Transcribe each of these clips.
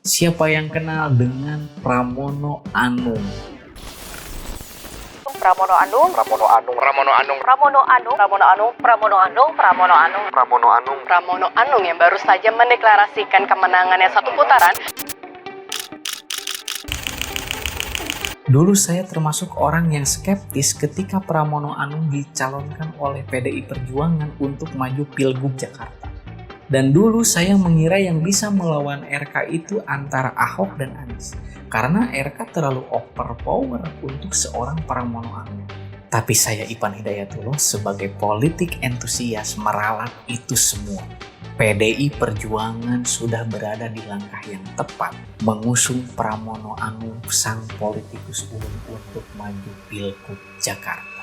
Siapa yang kenal dengan Pramono Anung? Pramono Anung, Pramono Anung, Pramono Anung, Pramono Anung, Pramono Anung, Pramono Anung, Pramono Anung, Pramono Anung, Pramono Anung yang baru saja mendeklarasikan kemenangannya satu putaran. Dulu saya termasuk orang yang skeptis ketika Pramono Anung dicalonkan oleh PDI Perjuangan untuk maju Pilgub Jakarta. Dan dulu saya mengira yang bisa melawan RK itu antara Ahok dan Anies. Karena RK terlalu overpower untuk seorang Pramono Anung. Tapi saya Ipan Hidayatullah sebagai politik entusias meralat itu semua. PDI Perjuangan sudah berada di langkah yang tepat mengusung Pramono Anung sang politikus umum untuk maju Pilgub Jakarta.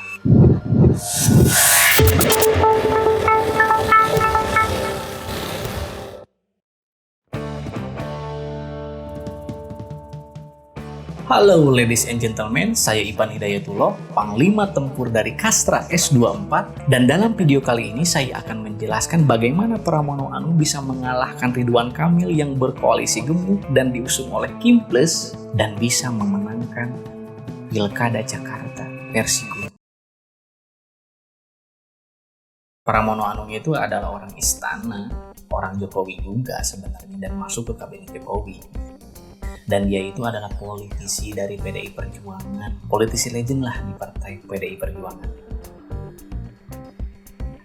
Halo ladies and gentlemen, saya Ipan Hidayatullah, Panglima Tempur dari Kastra S24, dan dalam video kali ini saya akan menjelaskan bagaimana Pramono Anung bisa mengalahkan Ridwan Kamil yang berkoalisi gemuk dan diusung oleh Kim Plus dan bisa memenangkan Pilkada Jakarta versi gue. Pramono Anung itu adalah orang istana, orang Jokowi juga sebenarnya, dan masuk ke kabinet Jokowi. Dan dia itu adalah politisi dari PDI Perjuangan, politisi legend lah di partai PDI Perjuangan.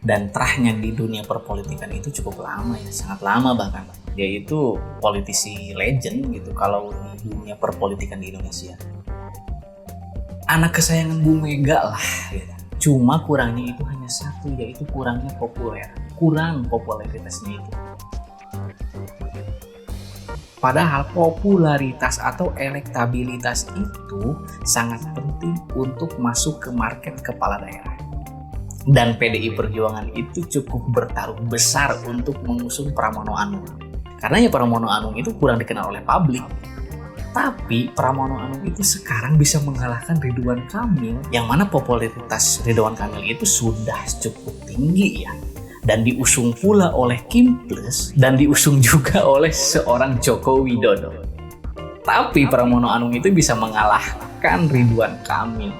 Dan terahnya di dunia perpolitikan itu cukup lama ya, sangat lama bahkan. Dia itu politisi legend gitu kalau di dunia perpolitikan di Indonesia. Anak kesayangan Bu Mega lah gitu. Cuma kurangnya itu hanya satu, yaitu kurangnya populer. Kurang popularitasnya itu. Padahal popularitas atau elektabilitas itu sangat penting untuk masuk ke market kepala daerah. Dan PDI Perjuangan itu cukup bertaruh besar untuk mengusung Pramono Anung. Karena ya Pramono Anung itu kurang dikenal oleh publik. Tapi Pramono Anung itu sekarang bisa mengalahkan Ridwan Kamil, yang mana popularitas Ridwan Kamil itu sudah cukup tinggi ya. Dan diusung pula oleh Kim Plus dan diusung juga oleh seorang Joko Widodo. Tapi Pramono Anung itu bisa mengalahkan Ridwan Kamil.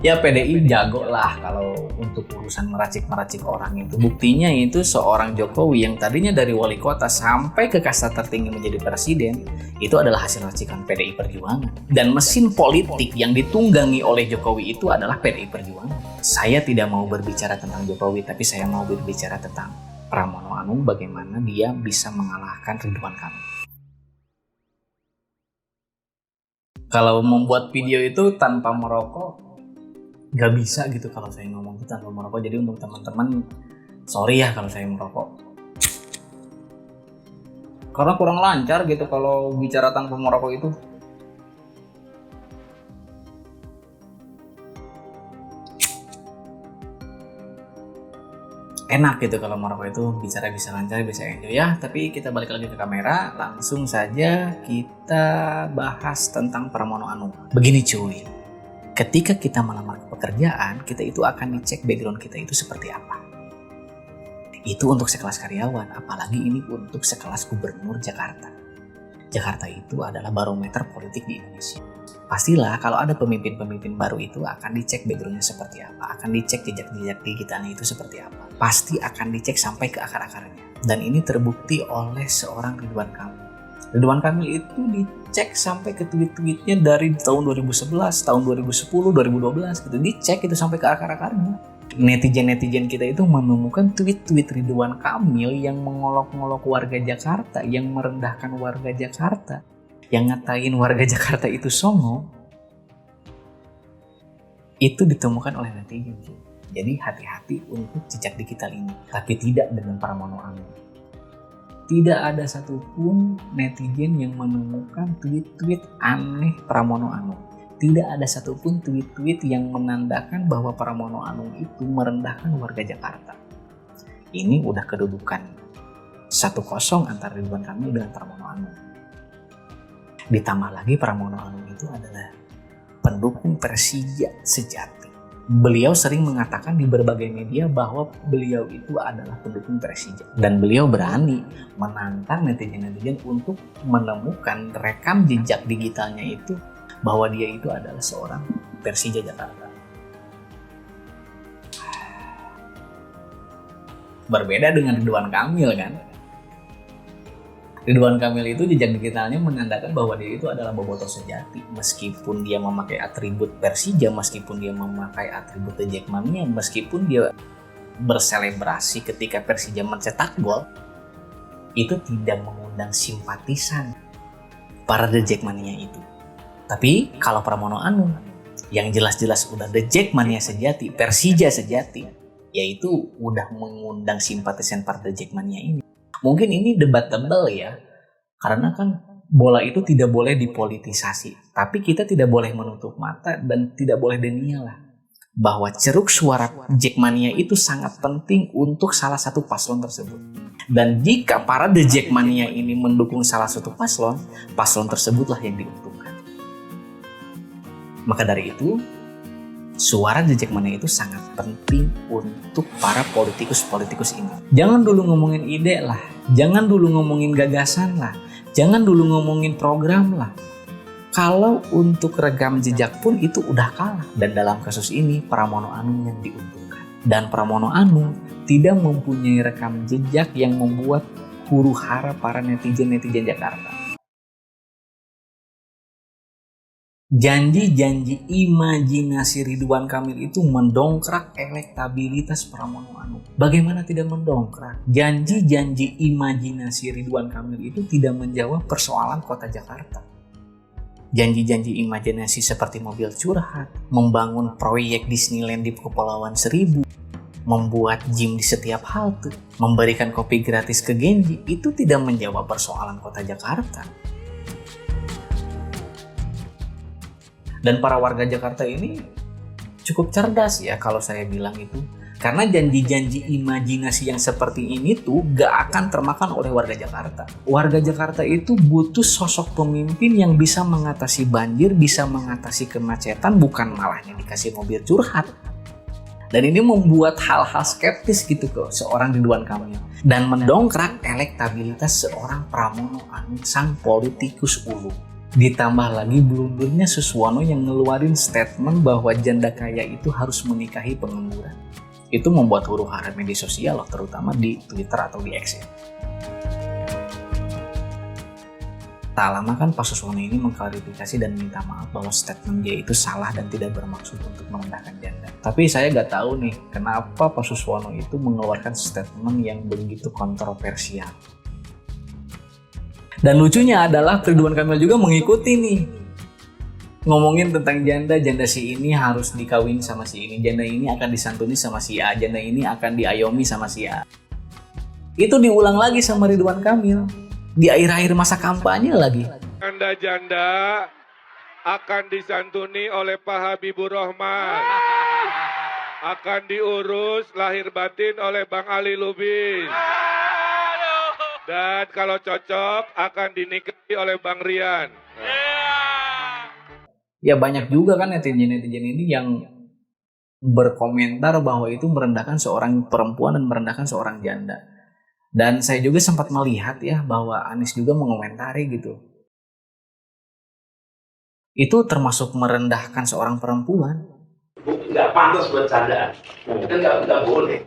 Ya PDI jago lah kalau untuk urusan meracik-meracik orang itu. Buktinya itu seorang Jokowi yang tadinya dari wali kota sampai ke kasta tertinggi menjadi presiden, itu adalah hasil racikan PDI Perjuangan. Dan mesin politik yang ditunggangi oleh Jokowi itu adalah PDI Perjuangan. Saya tidak mau berbicara tentang Jokowi, tapi saya mau berbicara tentang Pramono Anung, bagaimana dia bisa mengalahkan Ridwan Kamil. Kalau membuat video itu tanpa merokok, nggak bisa gitu kalau saya ngomong itu tanpa merokok. Jadi untuk teman-teman, sorry ya kalau saya merokok. Karena kurang lancar gitu kalau bicara tanpa merokok itu. Enak gitu kalau merokok itu bicara bisa lancar, bisa enjoy ya. Tapi kita balik lagi ke kamera, langsung saja kita bahas tentang Pramono Anung. Begini cuy, ketika kita melamar pekerjaan, kita itu akan dicek background kita itu seperti apa. Itu untuk sekelas karyawan, apalagi ini untuk sekelas gubernur Jakarta. Jakarta itu adalah barometer politik di Indonesia. Pastilah kalau ada pemimpin-pemimpin baru itu akan dicek backgroundnya seperti apa, akan dicek jejak-jejak digitalnya itu seperti apa. Pasti akan dicek sampai ke akar-akarnya. Dan ini terbukti oleh seorang Ridwan Kamil. Ridwan Kamil itu dicek sampai ke tweet-tweetnya dari tahun 2011, tahun 2010, 2012 gitu. Dicek itu sampai ke akar-akarnya. Netizen-netizen kita itu menemukan tweet-tweet Ridwan Kamil yang mengolok-ngolok warga Jakarta, yang merendahkan warga Jakarta, yang ngatain warga Jakarta itu songo. Itu ditemukan oleh netizen. Jadi hati-hati untuk jejak digital ini. Tapi tidak dengan Pramono Anung. Tidak ada satupun netizen yang menemukan tweet-tweet aneh Pramono Anung. Tidak ada satupun tweet-tweet yang menandakan bahwa Pramono Anung itu merendahkan warga Jakarta. Ini udah kedudukan 1-0 antara Ridwan Kamil dengan Pramono Anung. Ditambah lagi Pramono Anung itu adalah pendukung Persija sejati. Beliau sering mengatakan di berbagai media bahwa beliau itu adalah pendukung Persija. Dan beliau berani menantang netizen-netizen untuk menemukan rekam jejak digitalnya itu bahwa dia itu adalah seorang Persija Jakarta. Berbeda dengan Ridwan Kamil kan. Ridwan Kamil itu jejak digitalnya menandakan bahwa dia itu adalah bobotoh sejati. Meskipun dia memakai atribut Persija, meskipun dia memakai atribut The Jackmania, meskipun dia berselebrasi ketika Persija mencetak gol, itu tidak mengundang simpatisan para The Jackmania itu. Tapi kalau Pramono Anung yang jelas-jelas udah The Jackmania sejati, Persija sejati, yaitu udah mengundang simpatisan para The Jackmania ini. Mungkin ini debatable ya, karena kan bola itu tidak boleh dipolitisasi. Tapi kita tidak boleh menutup mata dan tidak boleh denial lah bahwa ceruk suara Jackmania itu sangat penting untuk salah satu paslon tersebut. Dan jika para The Jackmania ini mendukung salah satu paslon, paslon tersebutlah yang diuntungkan. Maka dari itu, suara The Jackmania itu sangat penting untuk para politikus-politikus ini. Jangan dulu ngomongin ide lah, jangan dulu ngomongin gagasan lah, jangan dulu ngomongin program lah. Kalau untuk rekam jejak pun itu udah kalah. Dan dalam kasus ini Pramono Anung yang diuntungkan. Dan Pramono Anung tidak mempunyai rekam jejak yang membuat huru hara para netizen-netizen Jakarta. Janji-janji imajinasi Ridwan Kamil itu mendongkrak elektabilitas Pramono Anung. Bagaimana tidak mendongkrak? Janji-janji imajinasi Ridwan Kamil itu tidak menjawab persoalan kota Jakarta. Janji-janji imajinasi seperti mobil curhat, membangun proyek Disneyland di Kepulauan Seribu, membuat gym di setiap halte, memberikan kopi gratis ke Genji, itu tidak menjawab persoalan kota Jakarta. Dan para warga Jakarta ini cukup cerdas ya kalau saya bilang itu. Karena janji-janji imajinasi yang seperti ini tuh gak akan termakan oleh warga Jakarta. Warga Jakarta itu butuh sosok pemimpin yang bisa mengatasi banjir, bisa mengatasi kemacetan, bukan malahnya dikasih mobil curhat. Dan ini membuat hal-hal skeptis gitu ke seorang Ridwan Kamil. Dan mendongkrak elektabilitas seorang Pramono Anung, sang politikus ulu. Ditambah lagi blundernya Suswono yang ngeluarin statement bahwa janda kaya itu harus menikahi pengangguran. Itu membuat huru hara media sosial loh, terutama di Twitter atau di X ya. Tak lama kan Pak Suswono ini mengklarifikasi dan minta maaf bahwa statement dia itu salah dan tidak bermaksud untuk merendahkan janda. Tapi saya nggak tahu nih kenapa Pak Suswono itu mengeluarkan statement yang begitu kontroversial. Dan lucunya adalah Ridwan Kamil juga mengikuti nih. Ngomongin tentang janda si ini harus dikawin sama si ini, janda ini akan disantuni sama si A, janda ini akan diayomi sama si A. Itu diulang lagi sama Ridwan Kamil di akhir-akhir masa kampanye lagi. Janda-janda akan disantuni oleh Pak Habibur Rahman. Akan diurus lahir batin oleh Bang Ali Lubis. Dan kalau cocok akan dinikahi oleh Bang Rian. Ya banyak juga kan netizen-netizen ini yang berkomentar bahwa itu merendahkan seorang perempuan dan merendahkan seorang janda. Dan saya juga sempat melihat ya bahwa Anies juga mengomentari gitu. Itu termasuk merendahkan seorang perempuan. Nggak pantas buat candaan. Kan nggak boleh.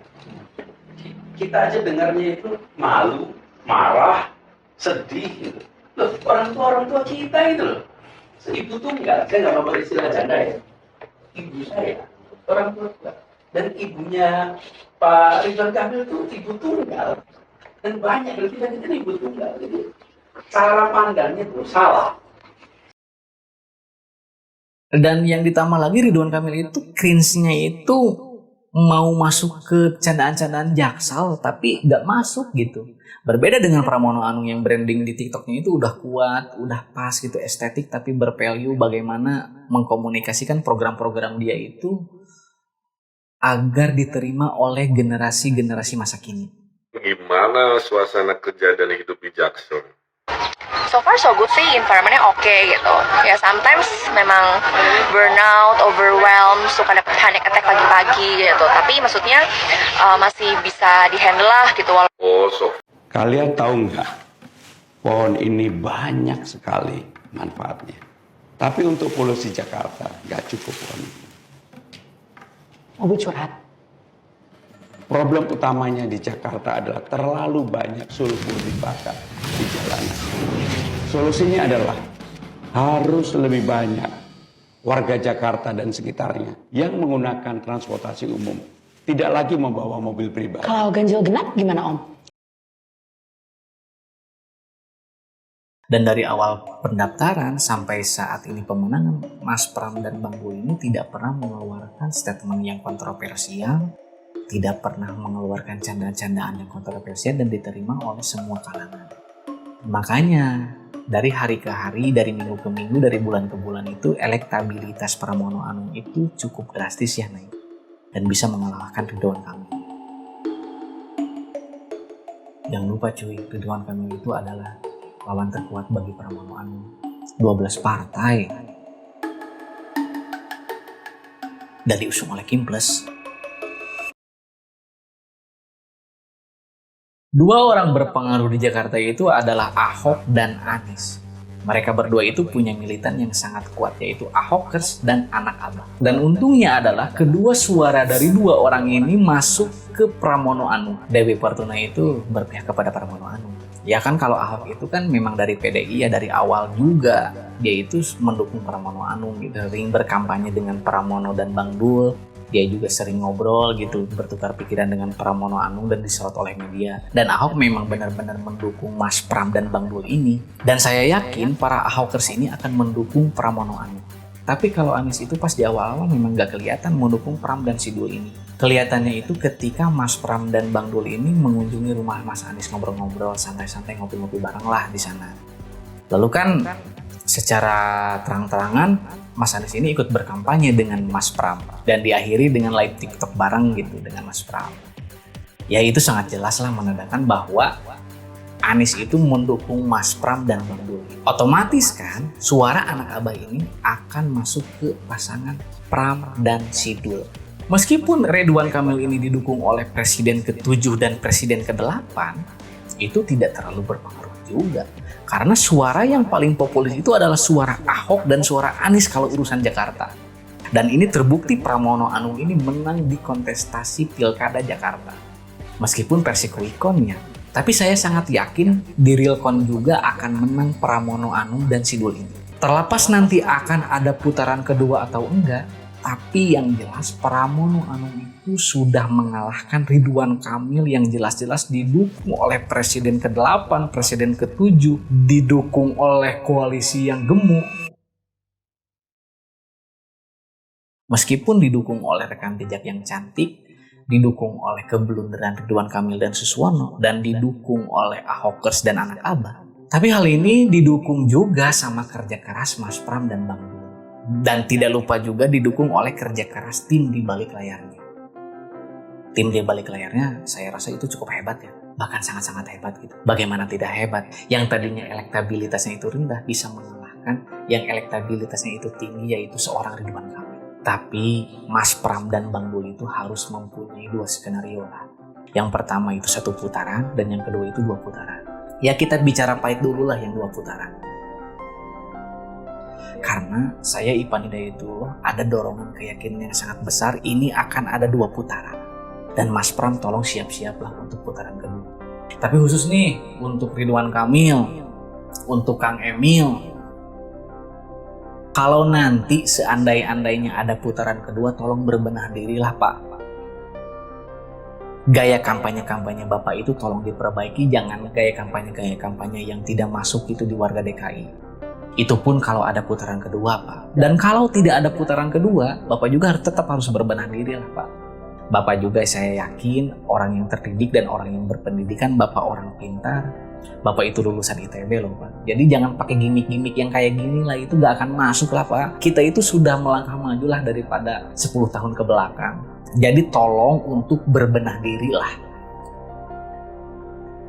Kita aja dengarnya itu malu, marah, sedih gitu. Loh, orang tua kita itu loh. Ibu tunggal, saya nggak mau istilah janda ya. Ibu saya, orang tua. Dan ibunya Pak Ridwan Kamil itu ibu tunggal. Dan banyak dari kita ibu tunggal. Jadi cara pandangnya itu salah. Dan yang ditambah lagi Ridwan Kamil itu cringe-nya itu mau masuk ke candaan-candaan Jaksel tapi nggak masuk gitu. Berbeda dengan Pramono Anung yang branding di TikToknya itu udah kuat, udah pas gitu estetik tapi bervalue bagaimana mengkomunikasikan program-program dia itu agar diterima oleh generasi-generasi masa kini. Gimana suasana kerja dan hidup di Jaksel? so far so good sih, environment-nya oke gitu. Ya sometimes memang burnout, overwhelmed, suka ada panic attack pagi-pagi gitu. Tapi maksudnya masih bisa dihandle lah gitu. Kalian tahu nggak, pohon ini banyak sekali manfaatnya. Tapi untuk polusi Jakarta nggak cukup pohon ini. Mobil curhat. Problem utamanya di Jakarta adalah terlalu banyak sulfur dibakar di jalanan. Solusinya adalah harus lebih banyak warga Jakarta dan sekitarnya yang menggunakan transportasi umum. Tidak lagi membawa mobil pribadi. Kalau ganjil genap gimana Om? Dan dari awal pendaftaran sampai saat ini pemenangan, Mas Pram dan Bang Dul ini tidak pernah mengeluarkan statement yang kontroversial, tidak pernah mengeluarkan candaan-candaan yang kontroversial dan diterima oleh semua kalangan. Makanya dari hari ke hari, dari minggu ke minggu, dari bulan ke bulan itu elektabilitas Pramono Anung itu cukup drastis ya naik dan bisa mengalahkan Ridwan Kamil. Jangan lupa cuy, Ridwan Kamil itu adalah lawan terkuat bagi Pramono Anung. 12 partai dan diusung oleh Kim Plus. Dua orang berpengaruh di Jakarta itu adalah Ahok dan Anies. Mereka berdua itu punya militan yang sangat kuat, yaitu Ahokers dan Anak Abang. Dan untungnya adalah kedua suara dari dua orang ini masuk ke Pramono Anung. Dewi Fortuna itu berpihak kepada Pramono Anung. Ya kan kalau Ahok itu kan memang dari PDI ya dari awal juga. Dia itu mendukung Pramono Anung gitu. Sering berkampanye dengan Pramono dan Bang Dul. Dia juga sering ngobrol gitu, bertukar pikiran dengan Pramono Anung dan disorot oleh media. Dan Ahok memang benar-benar mendukung Mas Pram dan Bang Dul ini. Dan saya yakin para Ahokers ini akan mendukung Pramono Anung. Tapi kalau Anies itu pas di awal-awal memang gak kelihatan mendukung Pram dan si Dul ini. Kelihatannya itu ketika Mas Pram dan Bang Dul ini mengunjungi rumah Mas Anies, ngobrol-ngobrol, santai-santai, ngopi-ngopi bareng lah di sana. Lalu kan secara terang-terangan Mas Anies ini ikut berkampanye dengan Mas Pram dan diakhiri dengan live TikTok bareng gitu dengan Mas Pram. Ya itu sangat jelas lah menandakan bahwa Anies itu mendukung Mas Pram dan Bang Dul. Otomatis kan suara Anak Abah ini akan masuk ke pasangan Pram dan si Dul. Meskipun Ridwan Kamil ini didukung oleh Presiden ke-7 dan Presiden ke-8, itu tidak terlalu berpengaruh juga. Karena suara yang paling populer itu adalah suara Ahok dan suara Anies kalau urusan Jakarta. Dan ini terbukti Pramono Anung ini menang di kontestasi Pilkada Jakarta. Meskipun versi quick count-nya, tapi saya sangat yakin di real count juga akan menang Pramono Anung dan si Dul ini. Terlepas nanti akan ada putaran kedua atau enggak, tapi yang jelas Pramono Anung itu sudah mengalahkan Ridwan Kamil yang jelas-jelas didukung oleh Presiden ke-8, Presiden ke-7, didukung oleh koalisi yang gemuk. Meskipun didukung oleh rekam jejak yang cantik, didukung oleh keblunderan Ridwan Kamil dan Suswono, dan didukung oleh Ahokers dan Anak Abah. Tapi hal ini didukung juga sama kerja keras Mas Pram dan Bang Dul. Dan tidak lupa juga didukung oleh kerja keras tim di balik layarnya. Tim di balik layarnya saya rasa itu cukup hebat ya. Bahkan sangat-sangat hebat gitu. Bagaimana tidak hebat? Yang tadinya elektabilitasnya itu rendah bisa mengalahkan yang elektabilitasnya itu tinggi yaitu seorang Ridwan Kamil. Tapi Mas Pram dan Bang Dul itu harus mempunyai dua skenario lah. Yang pertama itu 1 putaran dan yang kedua itu 2 putaran. Ya kita bicara pahit dulu lah yang 2 putaran. Karena saya Ipan Hidayatullah ada dorongan keyakinan yang sangat besar ini akan ada 2 putaran. Dan Mas Pram tolong siap-siaplah untuk putaran kedua. Tapi khusus nih untuk Ridwan Kamil, untuk Kang Emil, kalau nanti seandai-andainya ada putaran kedua tolong berbenah dirilah Pak. Gaya kampanye-kampanye Bapak itu tolong diperbaiki, jangan gaya kampanye yang tidak masuk itu di warga DKI. Itu pun kalau ada putaran kedua, Pak. Dan kalau tidak ada putaran kedua, Bapak juga tetap harus berbenah diri lah, Pak. Bapak juga saya yakin orang yang terdidik dan orang yang berpendidikan, Bapak orang pintar. Bapak itu lulusan ITB loh, Pak. Jadi jangan pakai gimmick-gimmick yang kayak gini lah, itu gak akan masuk lah, Pak. Kita itu sudah melangkah maju lah daripada 10 tahun ke belakang. Jadi tolong untuk berbenah diri lah.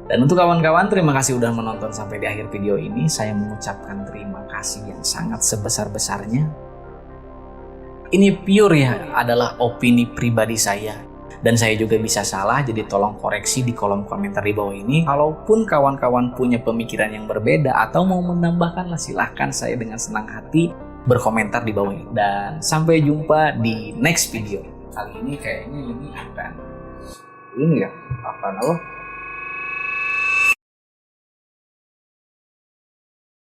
Dan untuk kawan-kawan, terima kasih udah menonton sampai di akhir video ini. Saya mengucapkan terima kasih yang sangat sebesar-besarnya. Ini pure ya, adalah opini pribadi saya. Dan saya juga bisa salah, jadi tolong koreksi di kolom komentar di bawah ini. Kalaupun kawan-kawan punya pemikiran yang berbeda atau mau menambahkan, silahkan, saya dengan senang hati berkomentar di bawah ini. Dan sampai jumpa di next video. Kali ini kayaknya ini akan ini ya, apa namanya?